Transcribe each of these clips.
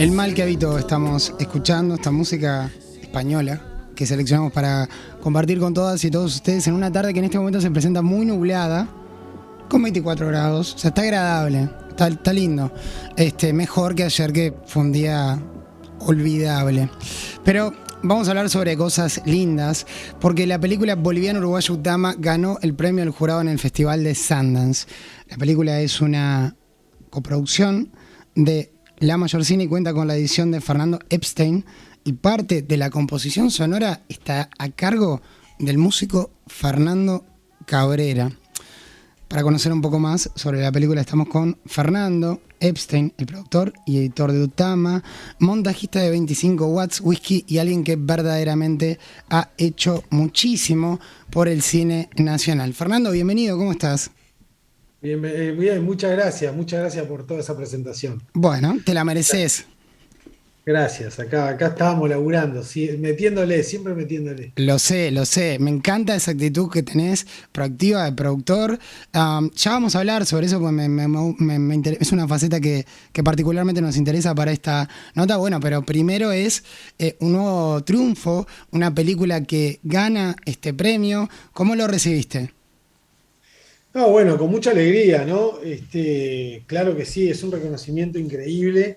El mal que habito estamos escuchando, esta música española que seleccionamos para compartir con todas y todos ustedes en una tarde que en este momento se presenta muy nublada, con 24 grados, o sea, está agradable, está lindo. Mejor que ayer, que fue un día olvidable. Pero vamos a hablar sobre cosas lindas, porque la película boliviano-uruguaya Utama ganó el premio del jurado en el Festival de Sundance. La película es una coproducción de La Mayor Cine y cuenta con la edición de Fernando Epstein, y parte de la composición sonora está a cargo del músico Fernando Cabrera. Para conocer un poco más sobre la película estamos con Fernando Epstein, el productor y editor de Utama, montajista de 25 Watts Whisky y alguien que verdaderamente ha hecho muchísimo por el cine nacional. Fernando, bienvenido, ¿cómo estás? Bien, muchas gracias por toda esa presentación. Bueno, te la mereces. Gracias, acá estábamos laburando, sí, metiéndole, siempre metiéndole. Lo sé. Me encanta esa actitud que tenés, proactiva de productor. Ya vamos a hablar sobre eso, porque es una faceta que particularmente nos interesa para esta nota. Bueno, pero primero es un nuevo triunfo, una película que gana este premio. ¿Cómo lo recibiste? No, bueno, con mucha alegría, ¿no? Claro que sí, es un reconocimiento increíble.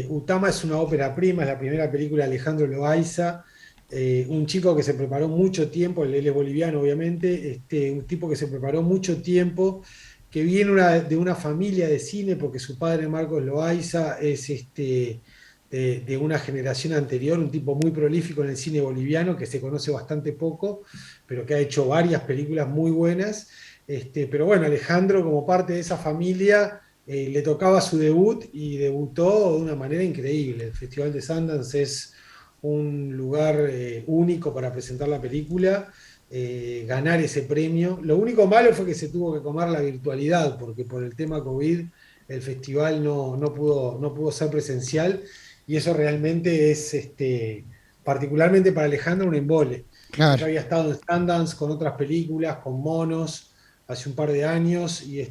Utama es una ópera prima, es la primera película de Alejandro Loaiza, un chico que se preparó mucho tiempo, él es boliviano obviamente, un tipo que se preparó mucho tiempo, que viene de una familia de cine, porque su padre Marcos Loaiza es de una generación anterior, un tipo muy prolífico en el cine boliviano, que se conoce bastante poco, pero que ha hecho varias películas muy buenas. Pero bueno, Alejandro, como parte de esa familia, le tocaba su debut y debutó de una manera increíble. El Festival de Sundance es un lugar único para presentar la película, ganar ese premio. Lo único malo fue que se tuvo que comer la virtualidad, porque por el tema COVID el festival no pudo ser presencial, y eso realmente es, particularmente para Alejandro, un embole. Él Claro. ya había estado en Sundance con otras películas, con Monos, hace un par de años, y es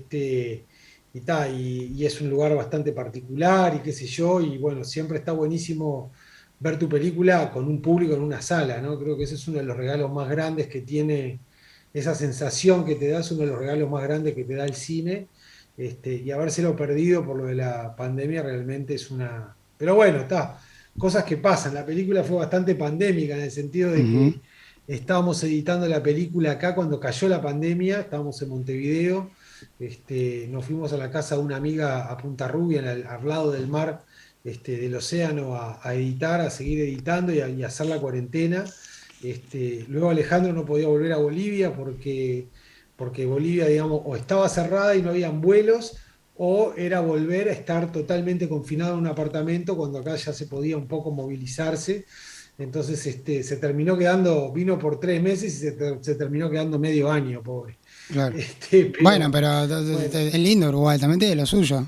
un lugar bastante particular y qué sé yo, y bueno, siempre está buenísimo ver tu película con un público en una sala, ¿no? Creo que ese es uno de los regalos más grandes que tiene, esa sensación que te da, es uno de los regalos más grandes que te da el cine, y habérselo perdido por lo de la pandemia realmente es una... Pero bueno, está, cosas que pasan. La película fue bastante pandémica en el sentido de Ujú. que estábamos editando la película acá cuando cayó la pandemia, estábamos en Montevideo, nos fuimos a la casa de una amiga a Punta Rubia, al lado del mar, del océano, a editar, a seguir editando y a hacer la cuarentena. Luego Alejandro no podía volver a Bolivia porque Bolivia, digamos, o estaba cerrada y no habían vuelos, o era volver a estar totalmente confinado en un apartamento cuando acá ya se podía un poco movilizarse. Entonces se terminó quedando, vino por 3 meses y se terminó quedando medio año, pobre. Claro. Bueno, Pero pero bueno, es lindo Uruguay, también tiene lo suyo.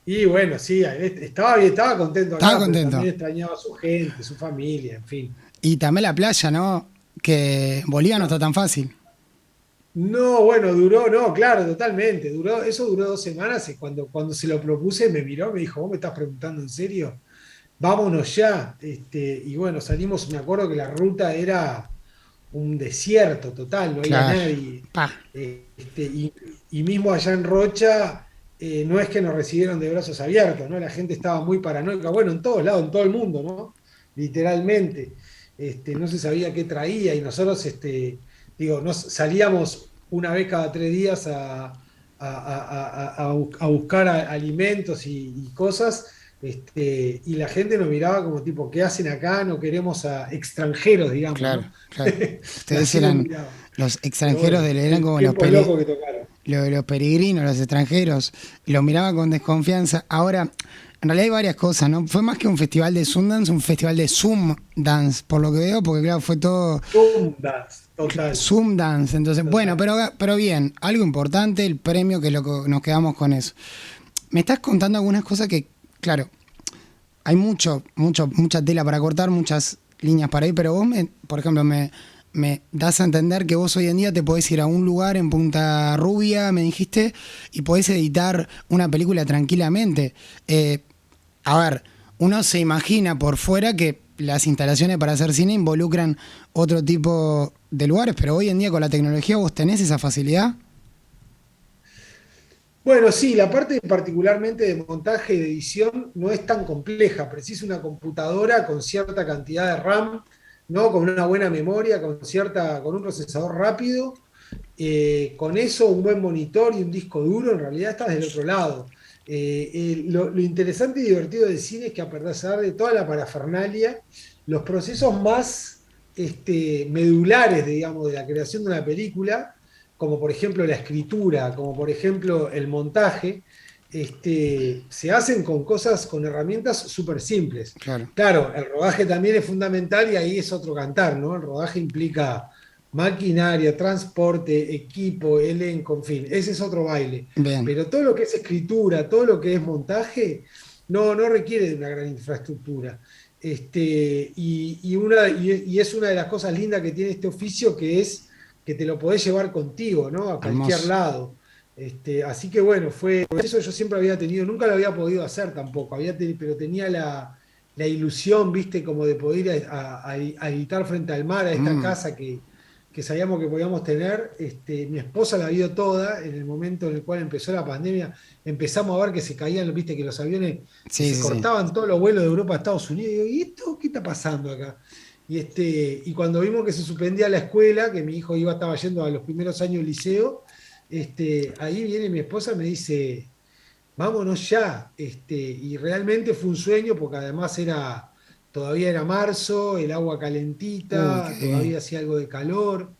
y bueno, sí, estaba bien, estaba contento Estaba acá, pero contento. también extrañaba a su gente, su familia, en fin. Y también la playa, ¿no? Que Bolivia no está No, tan fácil. no, bueno, no, claro, totalmente. Eso duró 2 semanas, y cuando se lo propuse me miró, me dijo, ¿vos me estás preguntando en serio? Vámonos ya. Y bueno, salimos, me acuerdo que la ruta era un desierto total, no había Claro. nadie. Pa. Y mismo allá en Rocha, no es que nos recibieron de brazos abiertos, ¿no? La gente estaba muy paranoica, bueno, en todos lados, en todo el mundo, ¿no? Literalmente. No se sabía qué traía, y nosotros, digo, salíamos una vez cada 3 días a buscar alimentos y cosas, y la gente nos miraba como tipo, ¿qué hacen acá? No queremos a extranjeros, digamos, Claro, ¿no? claro. Ustedes Así nos eran miraban. los Pero extranjeros, bueno, eran como tiempos locos que tocaron. los peregrinos, los extranjeros. Los miraba con desconfianza. Ahora, en realidad hay varias cosas, ¿no? Fue más que un festival de Sundance, un festival de Zoom Dance, por lo que veo, porque claro, fue todo Tundas, total, Zoom Dance. Entonces, bueno, total. pero bien, algo importante, el premio, que nos quedamos con eso. Me estás contando algunas cosas que, claro, hay mucha tela para cortar, muchas líneas para ir, pero vos, por ejemplo, me das a entender que vos hoy en día te podés ir a un lugar en Punta Rubia, me dijiste, y podés editar una película tranquilamente. a ver, uno se imagina por fuera que las instalaciones para hacer cine involucran otro tipo de lugares, pero hoy en día con la tecnología vos tenés esa facilidad. Bueno, sí, la parte particularmente de montaje y de edición no es tan compleja. Precisa una computadora con cierta cantidad de RAM, ¿no? Con una buena memoria, con un procesador rápido. Con eso, un buen monitor y un disco duro, en realidad estás del otro lado. Lo interesante y divertido del cine es que a pesar de toda la parafernalia, los procesos más medulares, digamos, de la creación de una película, como por ejemplo la escritura, como por ejemplo el montaje, se hacen con cosas, con herramientas súper simples. Claro. Claro, el rodaje también es fundamental y ahí es otro cantar, ¿no? El rodaje implica maquinaria, transporte, equipo, elenco, en fin, ese es otro baile. Bien. Pero todo lo que es escritura, todo lo que es montaje, no requiere de una gran infraestructura. Y es una de las cosas lindas que tiene este oficio, que es que te lo podés llevar contigo, ¿no? A cualquier Hermoso. lado. Así que bueno, eso yo siempre había tenido, nunca lo había podido hacer tampoco, pero tenía la ilusión, viste, como de poder ir a editar frente al mar, a esta Mm. casa que sabíamos que podíamos tener. Mi esposa la vio toda en el momento en el cual empezó la pandemia. Empezamos a ver que se caían, viste, que los aviones, que Sí, se sí, sí. cortaban todos los vuelos de Europa a Estados Unidos. Y digo, ¿y esto qué está pasando acá? Y cuando vimos que se suspendía la escuela, que mi hijo estaba yendo a los primeros años del liceo, ahí viene mi esposa y me dice, vámonos ya. Y realmente fue un sueño porque además todavía era marzo, el agua Uy, qué calentita, divino. todavía hacía algo de calor.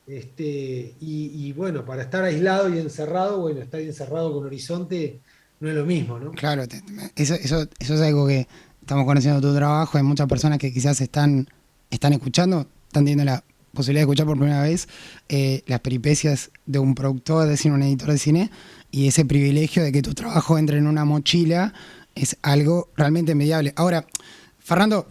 Y bueno, para estar aislado y encerrado, bueno, estar encerrado con horizonte no es lo mismo, ¿no? Claro, eso es algo que estamos conociendo tu trabajo. Hay muchas personas que quizás están escuchando, están teniendo la posibilidad de escuchar por primera vez las peripecias de un productor de cine, un editor de cine, y ese privilegio de que tu trabajo entre en una mochila es algo realmente envidiable. Ahora, Fernando,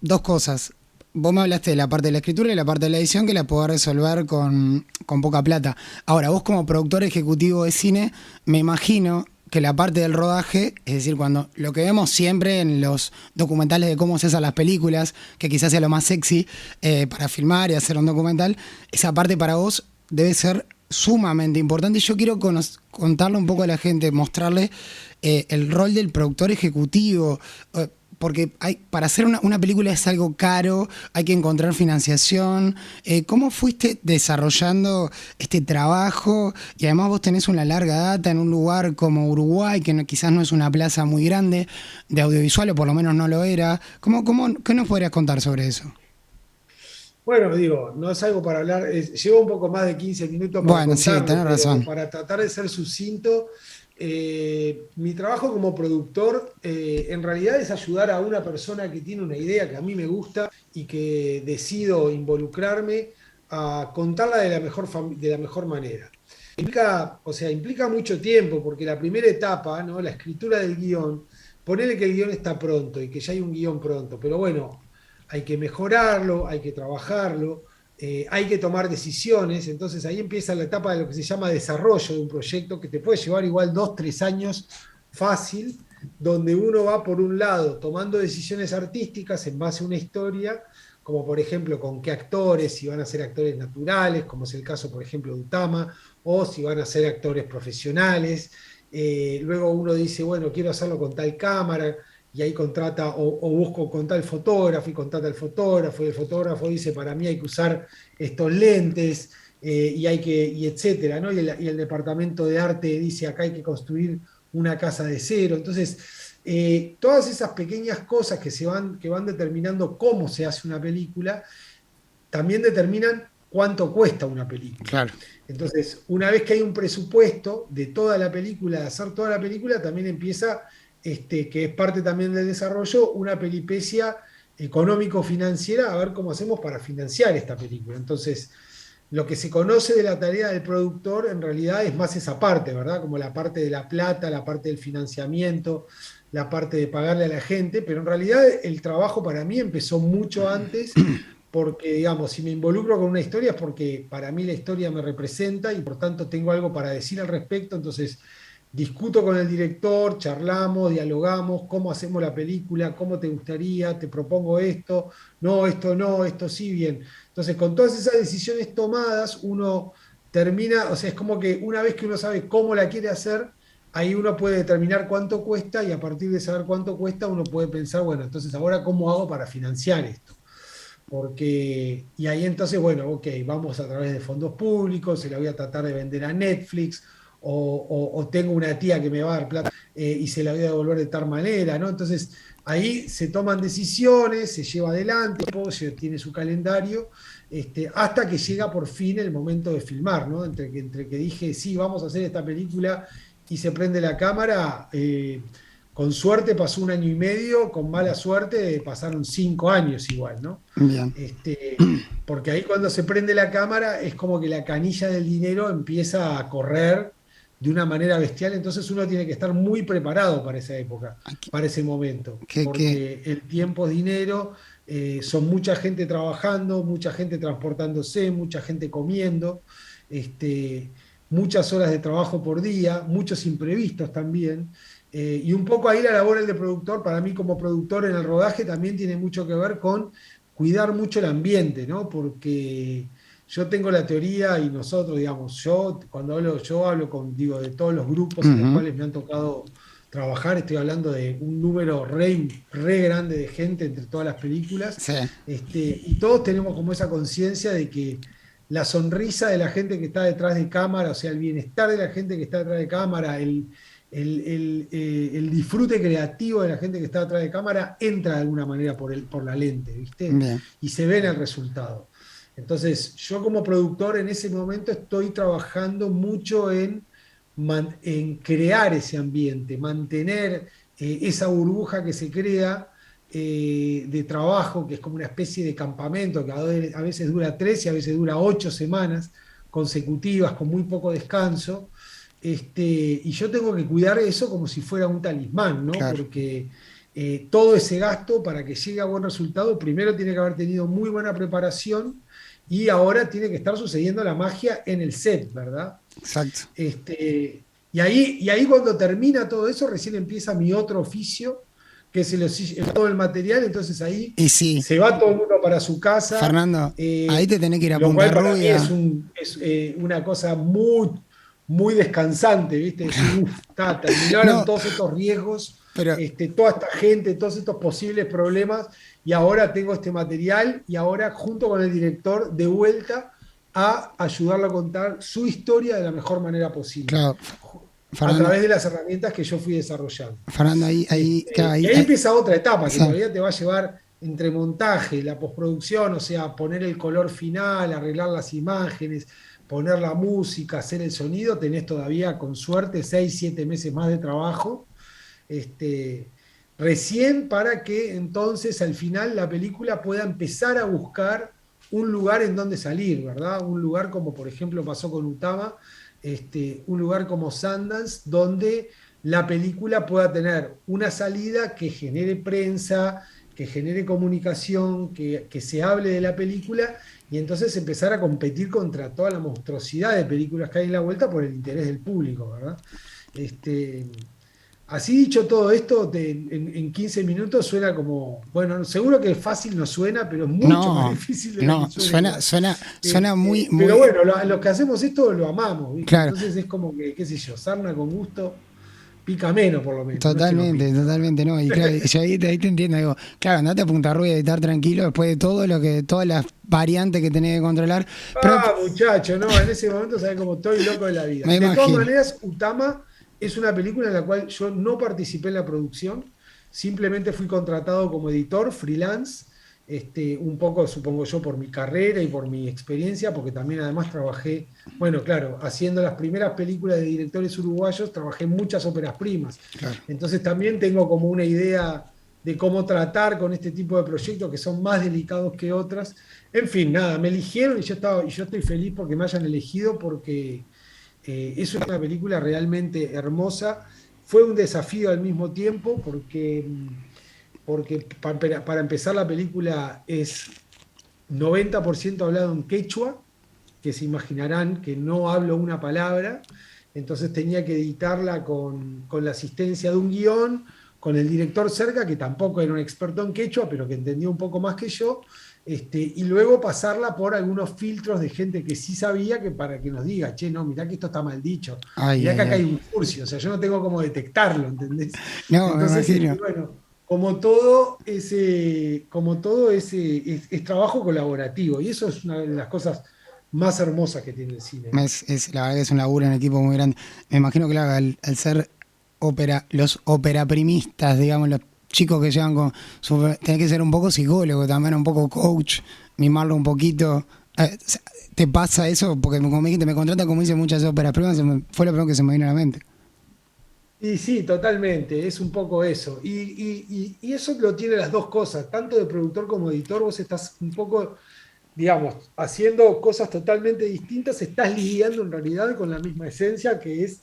dos cosas. Vos me hablaste de la parte de la escritura y la parte de la edición que la podés resolver con poca plata. Ahora, vos como productor ejecutivo de cine, me imagino que la parte del rodaje, es decir, cuando lo que vemos siempre en los documentales de cómo se hacen las películas, que quizás sea lo más sexy para filmar y hacer un documental, esa parte para vos debe ser sumamente importante. Y yo quiero contarle un poco a la gente, mostrarle el rol del productor ejecutivo. Porque para hacer una película es algo caro, hay que encontrar financiación. ¿Cómo fuiste desarrollando este trabajo? Y además vos tenés una larga data en un lugar como Uruguay, que quizás no es una plaza muy grande de audiovisual, o por lo menos no lo era. ¿Qué nos podrías contar sobre eso? Bueno, digo, no es algo para hablar, llevo un poco más de 15 minutos para Bueno, sí, contarlo, tenés pero razón. para tratar de ser sucinto, mi trabajo como productor en realidad es ayudar a una persona que tiene una idea que a mí me gusta y que decido involucrarme a contarla de la mejor manera. O sea, implica mucho tiempo, porque la primera etapa, ¿no? La escritura del guión, ponerle que el guión está pronto y que ya hay un guión pronto, pero bueno, hay que mejorarlo, hay que trabajarlo, hay que tomar decisiones. Entonces ahí empieza la etapa de lo que se llama desarrollo de un proyecto, que te puede llevar igual 2, 3 años fácil, donde uno va por un lado tomando decisiones artísticas en base a una historia, como por ejemplo con qué actores, si van a ser actores naturales, como es el caso por ejemplo de Utama, o si van a ser actores profesionales. Luego uno dice, bueno, quiero hacerlo con tal cámara, y ahí contrata o busco con tal fotógrafo y contrata al fotógrafo, y el fotógrafo dice, para mí hay que usar estos lentes, y etcétera, ¿no? Y el departamento de arte dice, acá hay que construir una casa de cero. Entonces, todas esas pequeñas cosas que van determinando cómo se hace una película, también determinan cuánto cuesta una película. Claro. Entonces, una vez que hay un presupuesto de toda la película, de hacer toda la película, también empieza, que es parte también del desarrollo, una peripecia económico-financiera, a ver cómo hacemos para financiar esta película. Entonces, lo que se conoce de la tarea del productor en realidad es más esa parte, ¿verdad? Como la parte de la plata, la parte del financiamiento, la parte de pagarle a la gente, pero en realidad el trabajo para mí empezó mucho antes, porque, digamos, si me involucro con una historia es porque para mí la historia me representa y por tanto tengo algo para decir al respecto. Entonces discuto con el director, charlamos, dialogamos, cómo hacemos la película, cómo te gustaría, te propongo esto no, esto sí, bien. Entonces, con todas esas decisiones tomadas, uno termina, o sea, es como que una vez que uno sabe cómo la quiere hacer, ahí uno puede determinar cuánto cuesta y a partir de saber cuánto cuesta, uno puede pensar, bueno, entonces ahora cómo hago para financiar esto. Porque, y ahí entonces, bueno, ok, vamos a través de fondos públicos, se la voy a tratar de vender a Netflix, o tengo una tía que me va a dar plata y se la voy a devolver de tal manera, ¿no? Entonces, ahí se toman decisiones, se lleva adelante, tiene su calendario, hasta que llega por fin el momento de filmar, ¿no? Entre que dije, sí, vamos a hacer esta película y se prende la cámara, con suerte pasó 1 año y medio, con mala suerte pasaron 5 años igual, ¿no? Bien. Porque ahí cuando se prende la cámara es como que la canilla del dinero empieza a correr de una manera bestial, entonces uno tiene que estar muy preparado para esa época, para ese momento, Que porque el tiempo es dinero, son mucha gente trabajando, mucha gente transportándose, mucha gente comiendo, este, muchas horas de trabajo por día, muchos imprevistos también. Y un poco ahí la labor del productor, para mí como productor en el rodaje, también tiene mucho que ver con cuidar mucho el ambiente, ¿no? Porque yo tengo la teoría y nosotros, digamos, yo hablo con, digo, de todos los grupos en los ujú, cuales me han tocado trabajar, estoy hablando de un número re grande de gente entre todas las películas, sí, y todos tenemos como esa conciencia de que la sonrisa de la gente que está detrás de cámara, o sea, el bienestar de la gente que está detrás de cámara, el disfrute creativo de la gente que está detrás de cámara entra de alguna manera por la lente, ¿viste? bien. Y se ve en el resultado. Entonces, yo como productor en ese momento estoy trabajando mucho en crear ese ambiente, mantener esa burbuja que se crea de trabajo, que es como una especie de campamento que a veces dura 3 y a veces dura 8 semanas consecutivas con muy poco descanso. Y yo tengo que cuidar eso como si fuera un talismán, ¿no? Claro. Porque todo ese gasto para que llegue a buen resultado, primero tiene que haber tenido muy buena preparación y ahora tiene que estar sucediendo la magia en el set, ¿verdad? Exacto. Y ahí cuando termina todo eso, recién empieza mi otro oficio, que es todo el material, entonces ahí Y sí, se va todo el mundo para su casa, Fernando, ahí te tenés que ir a lo Punta cual para mí Rubia. es una cosa muy, muy descansante, ¿viste? Decir, uff, terminaron No, todos estos riesgos, pero toda esta gente, todos estos posibles problemas, y ahora tengo este material, y ahora junto con el director, de vuelta a ayudarlo a contar su historia de la mejor manera posible, claro, a Fernando, través de las herramientas que yo fui desarrollando. Fernando, claro, Y ahí empieza otra etapa que exacto. todavía te va a llevar entre montaje, la postproducción, o sea, poner el color final, arreglar las imágenes, poner la música, hacer el sonido, tenés todavía con suerte 6, 7 meses más de trabajo. Este, recién para que entonces al final la película pueda empezar a buscar un lugar en donde salir, ¿verdad? Un lugar como por ejemplo pasó con Utama, un lugar como Sundance, donde la película pueda tener una salida que genere prensa, que genere comunicación, que se hable de la película y entonces empezar a competir contra toda la monstruosidad de películas que hay en la vuelta por el interés del público, ¿verdad? Este, Así dicho todo esto, en 15 minutos suena como, bueno, seguro que fácil no suena, pero es mucho más No, difícil de lo que no, suena suena, igual. suena muy, Pero muy, bueno, los que hacemos esto lo amamos, ¿viste? claro, Entonces es como que, qué sé yo, sarna con gusto pica menos por lo menos, no es que no totalmente, pica. totalmente, no. Y claro, yo ahí te entiendo, digo, claro, andate a Punta Rubia y estar tranquilo después de todo lo que, todas las variantes que tenés que controlar. Pero Ah, muchacho, no, en ese momento sabes como estoy loco de la vida. me De todas imagino. maneras, Utama es una película en la cual yo no participé en la producción, simplemente fui contratado como editor, freelance, un poco, supongo yo, por mi carrera y por mi experiencia, porque también además trabajé, bueno, claro, haciendo las primeras películas de directores uruguayos, trabajé en muchas óperas primas. Claro. Entonces también tengo como una idea de cómo tratar con este tipo de proyectos que son más delicados que otras. En fin, nada, me eligieron y yo estoy feliz porque me hayan elegido porque es una película realmente hermosa. Fue un desafío al mismo tiempo porque para empezar la película es 90% hablado en quechua, que se imaginarán que no hablo una palabra, entonces tenía que editarla con la asistencia de un guión, con el director cerca, que tampoco era un experto en quechua, pero que entendía un poco más que yo, y luego pasarla por algunos filtros de gente que sí sabía, que para que nos diga, che, no, mirá que esto está mal dicho, Ay, mirá que ay, acá hay ay. un furcio, o sea, yo no tengo cómo detectarlo, ¿entendés? No, me Entonces, imagino. bueno, como todo ese es trabajo colaborativo, y eso es una de las cosas más hermosas que tiene el cine, ¿no? La verdad que es un laburo en equipo muy grande. Me imagino que claro, al ser los operaprimistas, digamos, los chicos que llevan tenés que ser un poco psicólogo también, un poco coach, mimarlo un poquito. ¿Te pasa eso? Porque como me dijiste, me contratan como hice muchas óperas primas, fue lo primero que se me vino a la mente. Y sí, totalmente, es un poco eso. Y eso lo tiene las dos cosas, tanto de productor como editor, vos estás un poco, digamos, haciendo cosas totalmente distintas, estás lidiando en realidad con la misma esencia, que es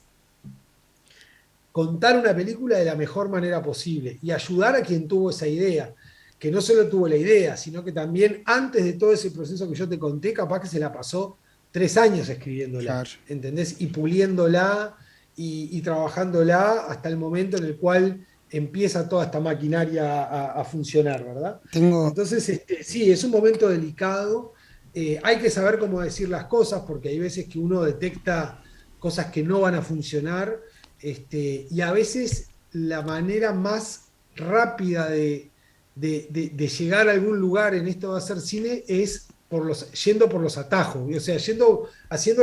contar una película de la mejor manera posible y ayudar a quien tuvo esa idea, que no solo tuvo la idea, sino que también antes de todo ese proceso que yo te conté, capaz que se la pasó 3 años escribiéndola, Claro. ¿entendés? Y puliéndola y trabajándola hasta el momento en el cual empieza toda esta maquinaria a funcionar, ¿verdad? Tengo, Entonces, sí, es un momento delicado. Hay que saber cómo decir las cosas porque hay veces que uno detecta cosas que no van a funcionar, y a veces la manera más rápida de llegar a algún lugar en esto de hacer cine es yendo por los atajos, o sea, haciendo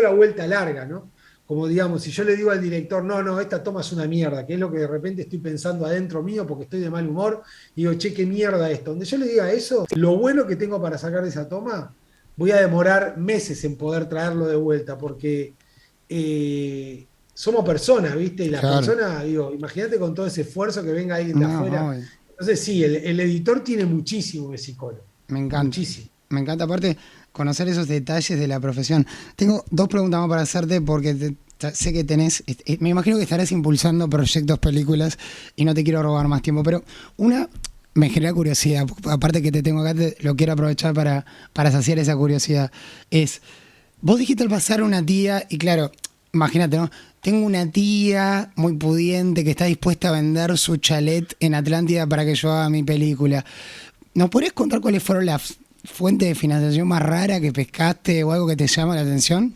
la vuelta larga, ¿no? Como digamos, si yo le digo al director, no, no, esta toma es una mierda, que es lo que de repente estoy pensando adentro mío porque estoy de mal humor, y digo, che, qué mierda esto. Donde yo le diga eso, lo bueno que tengo para sacar de esa toma, voy a demorar meses en poder traerlo de vuelta, porque somos personas, ¿viste? Y las claro, personas, digo, imagínate con todo ese esfuerzo que venga alguien de no, afuera. Entonces, sí, el editor tiene muchísimo de psicólogo, me encanta. muchísimo. Me encanta aparte conocer esos detalles de la profesión. Tengo dos preguntas más para hacerte porque sé que tenés, me imagino que estarás impulsando proyectos, películas y no te quiero robar más tiempo, pero una me genera curiosidad, aparte que te tengo acá, lo quiero aprovechar para saciar esa curiosidad. Vos dijiste al pasar una tía y claro, imagínate, ¿no? Tengo una tía muy pudiente que está dispuesta a vender su chalet en Atlántida para que yo haga mi película. ¿Nos podrías contar cuáles fueron las fuentes de financiación más rara que pescaste o algo que te llama la atención?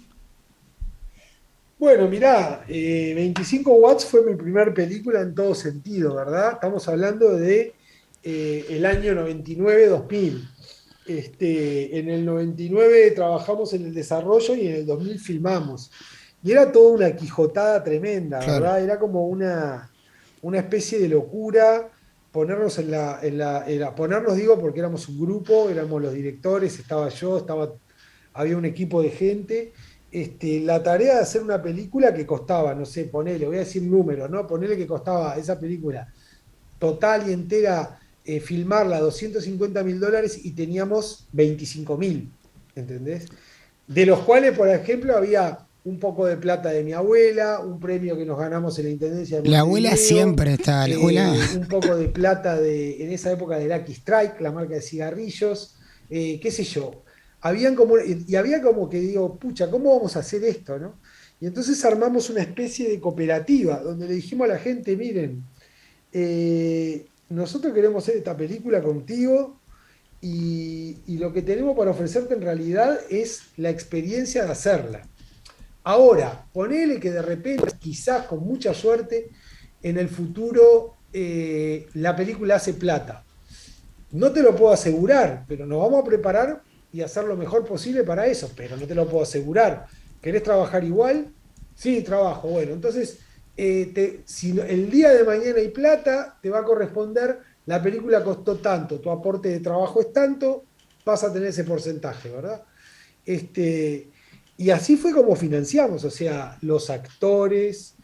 Bueno, mirá, 25 Watts fue mi primer película en todo sentido, ¿verdad? Estamos hablando de el año 99-2000. En el 99 trabajamos en el desarrollo y en el 2000 filmamos. Y era toda una quijotada tremenda, Claro. ¿verdad? Era como una especie de locura ponernos ponernos, digo, porque éramos un grupo, éramos los directores, estaba yo, había un equipo de gente. La tarea de hacer una película que costaba, no sé, ponele, voy a decir números, ¿no? Ponele que costaba esa película total y entera, filmarla $250.000 y teníamos 25.000, ¿entendés? De los cuales, por ejemplo, había un poco de plata de mi abuela, un premio que nos ganamos en la Intendencia de La abuela Montevideo, siempre está, la abuela. un poco de plata en esa época de Lucky Strike, la marca de cigarrillos, qué sé yo. Había como que digo, pucha, ¿cómo vamos a hacer esto, no? Y entonces armamos una especie de cooperativa donde le dijimos a la gente, miren, nosotros queremos hacer esta película contigo y lo que tenemos para ofrecerte en realidad es la experiencia de hacerla. Ahora, ponele que de repente, quizás con mucha suerte, en el futuro la película hace plata. No te lo puedo asegurar, pero nos vamos a preparar y hacer lo mejor posible para eso, pero no te lo puedo asegurar. ¿Querés trabajar igual? Sí, trabajo. Bueno, entonces, si el día de mañana hay plata, te va a corresponder, la película costó tanto, tu aporte de trabajo es tanto, vas a tener ese porcentaje, ¿verdad? Este, y así fue como financiamos, o sea, los actores,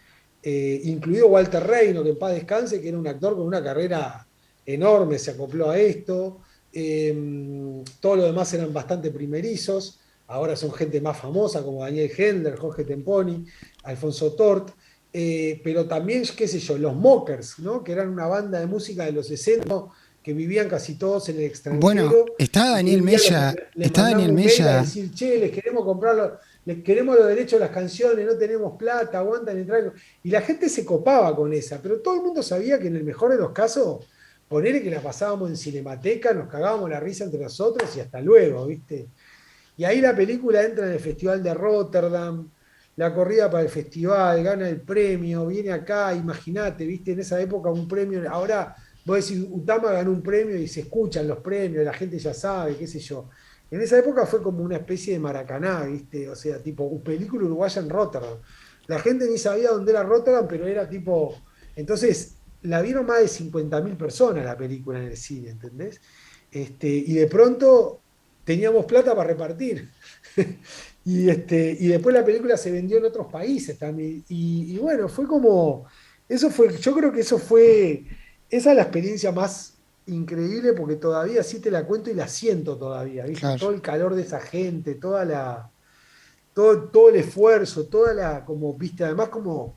incluido Walter Reino, que en paz descanse, que era un actor con una carrera enorme, se acopló a esto. Todo lo demás eran bastante primerizos, ahora son gente más famosa como Daniel Hendler, Jorge Temponi, Alfonso Tort, pero también, qué sé yo, los Mockers, ¿no? Que eran una banda de música de los 60, ¿no? Que vivían casi todos en el Bueno, extranjero y que un día les Está Daniel mandamos un mail a Mella. decir, che, les queremos comprarlo. queremos los derechos de las canciones, no tenemos plata, aguantan entrar. Y la gente se copaba con esa, pero todo el mundo sabía que en el mejor de los casos, ponerle que la pasábamos en Cinemateca, nos cagábamos la risa entre nosotros y hasta luego, ¿viste? Y ahí la película entra en el Festival de Rotterdam, la corrida para el festival, gana el premio, viene acá, imagínate, viste, en esa época un premio, ahora vos decís, Utama ganó un premio y se escuchan los premios, la gente ya sabe, qué sé yo. En esa época fue como una especie de Maracaná, viste, o sea, tipo, película uruguaya en Rotterdam. La gente ni sabía dónde era Rotterdam, pero era tipo, entonces la vieron más de 50.000 personas la película en el cine, ¿entendés? Y de pronto teníamos plata para repartir. Y después la película se vendió en otros países también. Y bueno, fue como, eso fue, yo creo que eso fue, esa es la experiencia más increíble porque todavía sí te la cuento y la siento todavía, ¿viste? Claro. Todo el calor de esa gente, todo el esfuerzo, como, ¿viste? Además como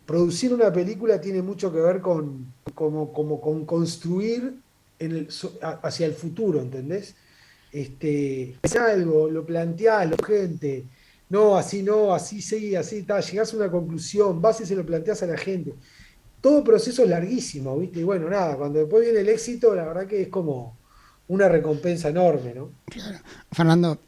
producir una película tiene mucho que ver como con construir hacia el futuro, ¿entendés? Es algo, lo planteás, lo gente, no, así sí, así está, llegás a una conclusión, vas y se lo planteás a la gente. Todo proceso es larguísimo, ¿viste? Y bueno, nada, cuando después viene el éxito, la verdad que es como una recompensa enorme, ¿no? Fernando,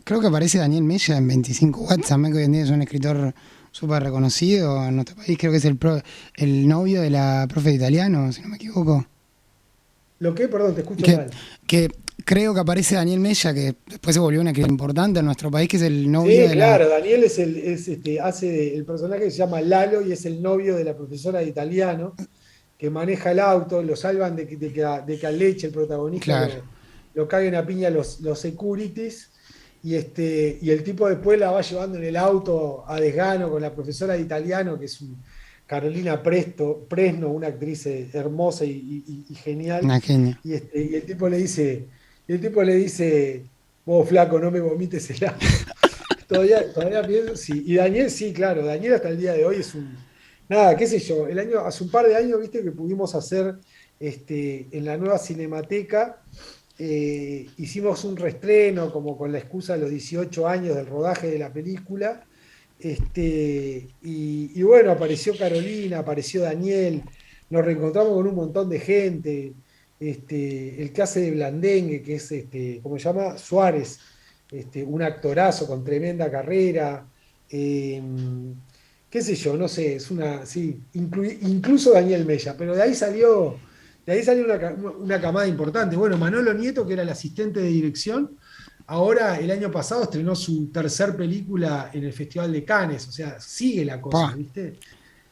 creo que aparece Daniel Mella en 25 Watts, también que hoy en día es un escritor súper reconocido en nuestro país. Creo que es el novio de la profe de italiano, si no me equivoco. Lo que, perdón, te escucho Que, mal. que creo que aparece Daniel Mella, que después se volvió una escritora importante en nuestro país, que es el novio Sí, de la... claro, Daniel hace el personaje que se llama Lalo y es el novio de la profesora de italiano que maneja el auto, lo salvan de que a Leche, el protagonista, Claro, lo caguen a piña los securities, y el tipo después la va llevando en el auto a desgano con la profesora de italiano, que es Carolina Presno, una actriz hermosa y genial, una genia. y el tipo le dice, vos flaco, no me vomites el auto. Todavía pienso, sí. Y Daniel, sí, claro, Daniel hasta el día de hoy es un, nada, qué sé yo, hace un par de años, viste, que pudimos hacer en la nueva Cinemateca, hicimos un reestreno como con la excusa de los 18 años del rodaje de la película, y bueno, apareció Carolina, apareció Daniel, nos reencontramos con un montón de gente, el que hace de Blandengue, que es, ¿cómo se llama? Suárez, un actorazo con tremenda carrera, eh, qué sé yo, no sé, sí, incluso Daniel Mella, pero de ahí salió una camada importante. Bueno, Manolo Nieto, que era el asistente de dirección, ahora el año pasado estrenó su tercer película en el Festival de Cannes, o sea, sigue la cosa, Pa, ¿viste?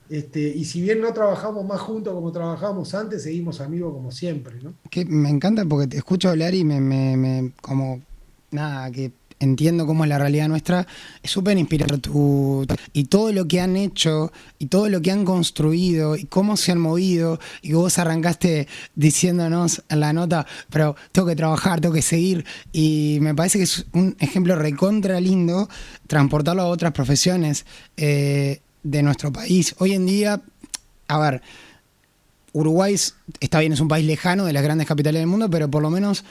Y si bien no trabajamos más juntos como trabajábamos antes, seguimos amigos como siempre, ¿no? que me encanta porque te escucho hablar y como, nada, que entiendo cómo es la realidad nuestra, es súper inspirador y todo lo que han hecho y todo lo que han construido y cómo se han movido y que vos arrancaste diciéndonos en la nota, pero tengo que trabajar, tengo que seguir y me parece que es un ejemplo recontra lindo transportarlo a otras profesiones de nuestro país. Hoy en día, a ver, Uruguay está bien, es un país lejano de las grandes capitales del mundo, pero por lo menos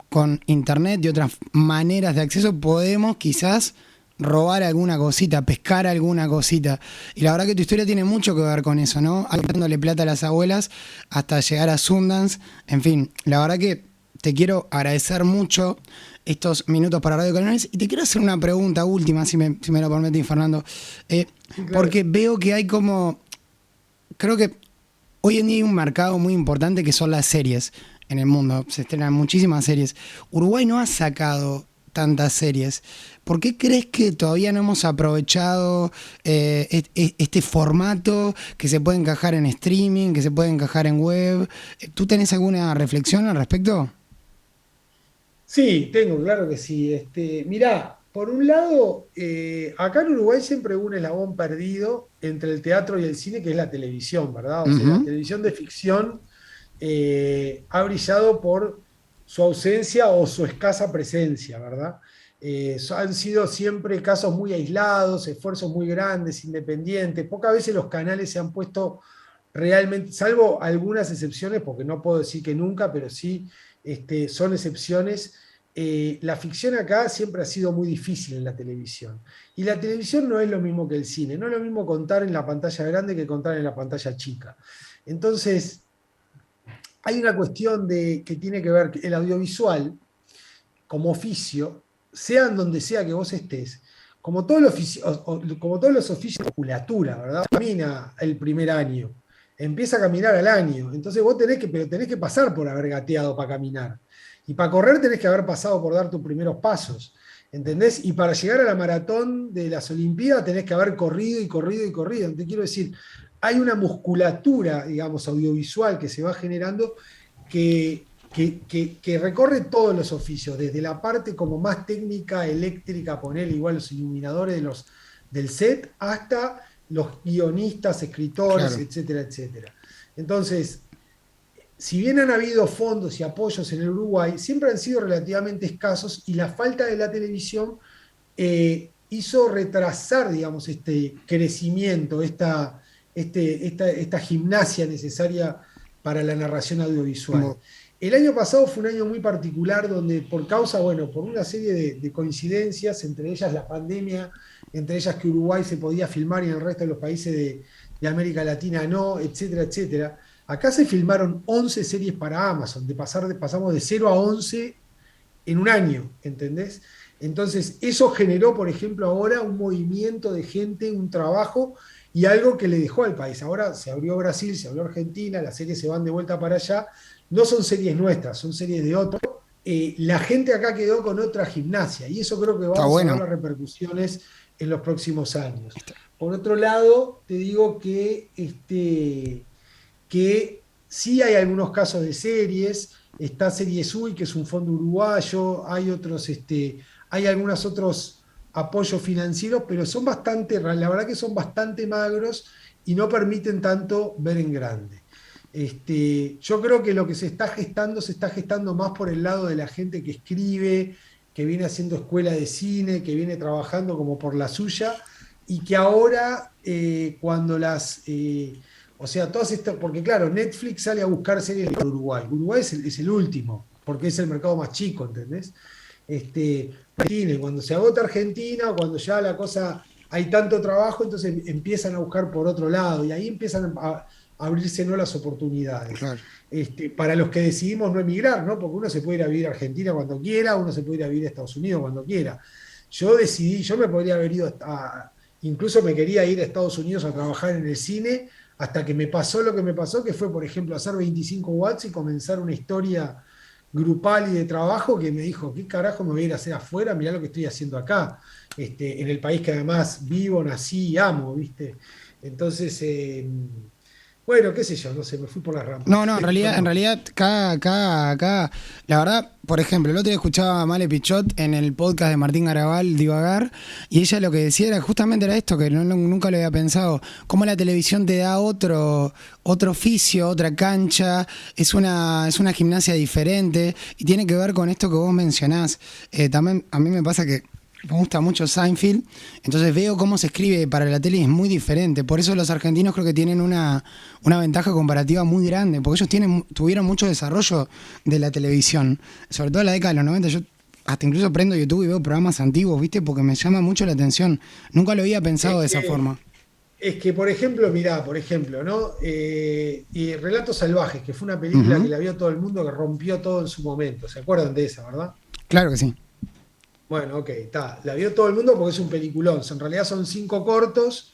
con internet y otras maneras de acceso podemos quizás robar alguna cosita, pescar alguna cosita. Y la verdad que tu historia tiene mucho que ver con eso, ¿no? Dándole plata a las abuelas hasta llegar a Sundance. En fin, la verdad que te quiero agradecer mucho estos minutos para Radio Canales y te quiero hacer una pregunta última, si me lo permitís, Fernando. Sí, claro. Porque veo que hay como... Creo que hoy en día hay un mercado muy importante que son las series en el mundo. Se estrenan muchísimas series. Uruguay no ha sacado tantas series. ¿Por qué crees que todavía no hemos aprovechado este formato que se puede encajar en streaming, que se puede encajar en web? ¿Tú tenés alguna reflexión al respecto? Sí, tengo, claro que sí. Mirá, por un lado, acá en Uruguay siempre hubo un eslabón perdido entre el teatro y el cine, que es la televisión, ¿verdad? O sea, la Ujú. televisión de ficción ha brillado por su ausencia o su escasa presencia, ¿verdad? Han sido siempre casos muy aislados, esfuerzos muy grandes, independientes. Pocas veces los canales se han puesto realmente, salvo algunas excepciones, porque no puedo decir que nunca, pero sí son excepciones, la ficción acá siempre ha sido muy difícil en la televisión. Y la televisión no es lo mismo que el cine, no es lo mismo contar en la pantalla grande que contar en la pantalla chica. Entonces, hay una cuestión que tiene que ver el audiovisual como oficio, sea en donde sea que vos estés, como todos los oficios de musculatura, ¿verdad? Camina el primer año, empieza a caminar al año, entonces vos pero tenés que pasar por haber gateado para caminar. Y para correr tenés que haber pasado por dar tus primeros pasos, ¿entendés? Y para llegar a la maratón de las Olimpiadas tenés que haber corrido y corrido y corrido. Te quiero decir, hay una musculatura, digamos, audiovisual que se va generando que, que recorre todos los oficios, desde la parte como más técnica, eléctrica, poner igual los iluminadores del set, hasta los guionistas, escritores, Claro. etcétera, etcétera. Entonces, si bien han habido fondos y apoyos en el Uruguay, siempre han sido relativamente escasos y la falta de la televisión hizo retrasar, digamos, este crecimiento, esta gimnasia necesaria para la narración audiovisual. Bo- El año pasado fue un año muy particular donde por causa, bueno, por una serie de coincidencias, entre ellas la pandemia, entre ellas que Uruguay se podía filmar y en el resto de los países de América Latina no, etcétera, etcétera. Acá se filmaron 11 series para Amazon, pasamos de 0 a 11 en un año, ¿entendés? Entonces, eso generó, por ejemplo, ahora un movimiento de gente, un trabajo y algo que le dejó al país. Ahora se abrió Brasil, se abrió Argentina, las series se van de vuelta para allá. No son series nuestras, son series de otros. La gente acá quedó con otra gimnasia y eso creo que Está vamos a ver bueno. las repercusiones en los próximos años. Por otro lado, te digo que sí hay algunos casos de series, está Series UI, que es un fondo uruguayo, hay otros, hay algunos otros apoyos financieros, pero son bastante, la verdad que son bastante magros y no permiten tanto ver en grande. Yo creo que lo que se está gestando más por el lado de la gente que escribe, que viene haciendo escuela de cine, que viene trabajando como por la suya, y que ahora cuando o sea, todas estas, porque claro, Netflix sale a buscar series de Uruguay. Uruguay es el último, porque es el mercado más chico, ¿entendés? Argentina, y cuando se agota Argentina, cuando ya la cosa, hay tanto trabajo, entonces empiezan a buscar por otro lado, y ahí empiezan a abrirse ¿no? las oportunidades. Claro. Para los que decidimos no emigrar, ¿no? Porque uno se puede ir a vivir a Argentina cuando quiera, uno se puede ir a vivir a Estados Unidos cuando quiera. Yo decidí, yo me podría haber ido incluso me quería ir a Estados Unidos a trabajar en el cine, hasta que me pasó lo que me pasó, que fue, por ejemplo, hacer 25 watts y comenzar una historia grupal y de trabajo que me dijo, ¿qué carajo me voy a ir a hacer afuera? Mirá lo que estoy haciendo acá, en el país que además vivo, nací y amo, ¿viste? Entonces, bueno, qué sé yo, no sé, me fui por las ramas. No, no, en Perdón. realidad, acá, la verdad, por ejemplo, el otro día escuchaba a Male Pichot en el podcast de Martín Garabal divagar, y ella lo que decía era justamente era esto, que nunca lo había pensado, cómo la televisión te da otro oficio, otra cancha, es una gimnasia diferente, y tiene que ver con esto que vos mencionás. También a mí me pasa que me gusta mucho Seinfeld, entonces veo cómo se escribe para la tele y es muy diferente. Por eso los argentinos creo que tienen una ventaja comparativa muy grande, porque ellos tuvieron mucho desarrollo de la televisión, sobre todo en la década de los 90. Yo hasta incluso prendo YouTube y veo programas antiguos, ¿viste? Porque me llama mucho la atención. Nunca lo había pensado Es de esa que, forma. es que, por ejemplo, mirá, por ejemplo, ¿no? Y Relatos Salvajes, que fue una película que Ujú. la vio todo el mundo, que rompió todo en su momento. ¿Se acuerdan de esa, verdad? Claro que sí. Bueno, ok, está. La vio todo el mundo porque es un peliculón. En realidad son 5 cortos,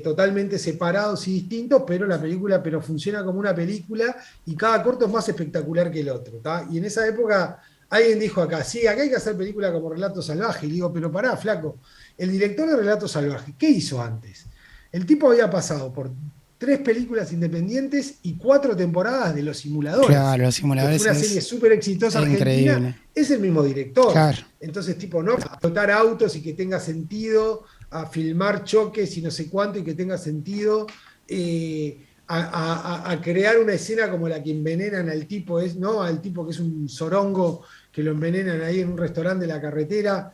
totalmente separados y distintos, pero la película, pero funciona como una película y cada corto es más espectacular que el otro, ¿tá? Y en esa época alguien dijo acá, sí, acá hay que hacer película como Relato Salvaje. Y digo, pero pará, flaco, el director de Relato Salvaje, ¿qué hizo antes? El tipo había pasado por 3 películas independientes y 4 temporadas de Los Simuladores, Claro, los que fue simuladores una serie es súper exitosa argentina. increíble. Es el mismo director. Claro. Entonces, tipo, no explotar autos y que tenga sentido, a filmar choques y no sé cuánto y que tenga sentido, a crear una escena como la que envenenan al tipo, ¿no? Al tipo que es un zorongo, que lo envenenan ahí en un restaurante de la carretera,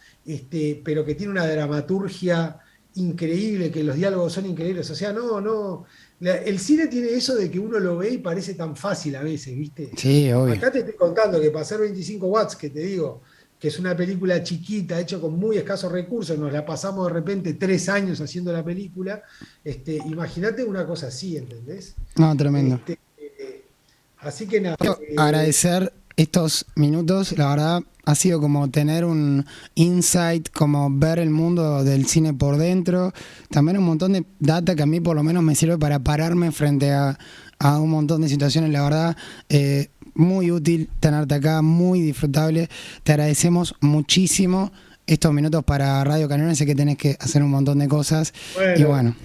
pero que tiene una dramaturgia increíble, que los diálogos son increíbles. O sea, no, no. El cine tiene eso de que uno lo ve y parece tan fácil a veces, ¿viste? Sí, obvio. Acá te estoy contando que para hacer 25 watts, que te digo, que es una película chiquita, hecha con muy escasos recursos, nos la pasamos de repente 3 años haciendo la película. Imagínate una cosa así, ¿entendés? No, tremendo. Así que nada. Quiero agradecer estos minutos, la verdad ha sido como tener un insight, como ver el mundo del cine por dentro, también un montón de data que a mí por lo menos me sirve para pararme frente a un montón de situaciones, la verdad, muy útil tenerte acá, muy disfrutable, te agradecemos muchísimo estos minutos para Radio Canelones, sé que tenés que hacer un montón de cosas, y bueno.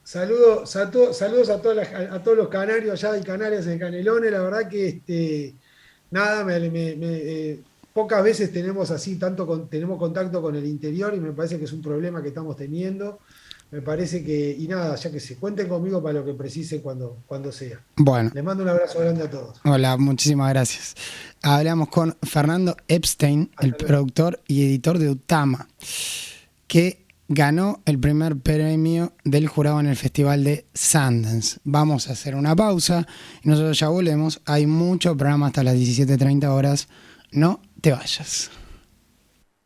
Saludos a todos los canarios allá de Canarias, de Canelones. La verdad que nada, pocas veces tenemos tenemos contacto con el interior y me parece que es un problema que estamos teniendo. Me parece y nada, ya que se cuenten conmigo para lo que precisen cuando sea. Bueno. Les mando un abrazo grande a todos. Hola, muchísimas gracias. Hablamos con Fernando Epstein, el productor y editor de Utama, que ganó el primer premio del jurado en el Festival de Sundance. Vamos a hacer una pausa y nosotros ya volvemos. Hay mucho programa hasta las 17:30 horas. No te vayas.